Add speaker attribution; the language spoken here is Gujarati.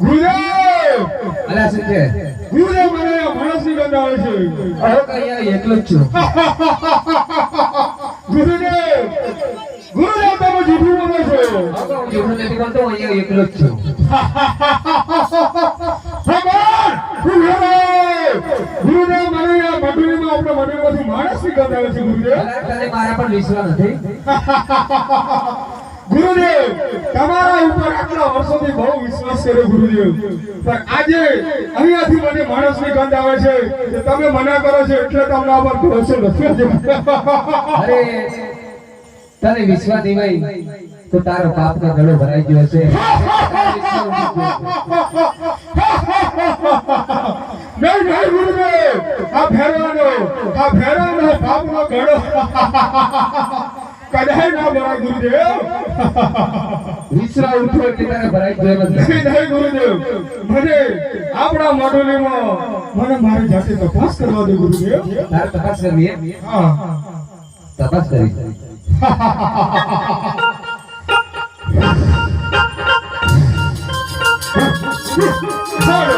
Speaker 1: ગુરુદેવ
Speaker 2: અલા શું છે?
Speaker 1: ગુરુદેવ મને માણસની ગંધ આવે છે.
Speaker 2: હવે કઈ એકલો જ છું.
Speaker 1: ગુરુદેવ ગુરુદેવ તમે જૂઠું બોલો છો.
Speaker 2: હવે હું જૂઠું નથી બોલતો, હું અહીંયા એકલો જ છું.
Speaker 1: ભગવાન ગુરુદેવ મને આ મંડળીમાં આપણા મંડળીમાંથી માણસની ગંધ આવે છે. ગુરુદેવ
Speaker 2: અલા તને મારા પર વિશ્વાસ નથી?
Speaker 1: ગુરુદેવ તમારા ઉપર આટલા વર્ષોથી બહુ વિશ્વાસ કર્યો ગુરુદેવ, પણ આજે અહીંયાથી મને માણસની ગંધ આવે છે. તમે મના કરો છો એટલે તમને આ પર ભરોસો નથી.
Speaker 2: અરે તને વિશ્વાસ દેવાય તો તારો પાપનો ગળો ભરાઈ ગયો છે.
Speaker 1: નહીં નહીં ગુરુદેવ, આ ફેરવાનો પાપનો ઘડો કદાય ના ભરાય ગુરુદેવ.
Speaker 2: વિશ્વાસ ઉઠો એટલે તને ભરાઈ ગયો નથી.
Speaker 1: નહીં ગુરુદેવ, મને આપણા મોડેલીમાં મને મારી જાતે તપાસ કરવા દે ગુરુદેવ.
Speaker 2: તારે તપાસ કરવી એમ?
Speaker 1: હા
Speaker 2: તપાસ કરી.
Speaker 1: ચાલો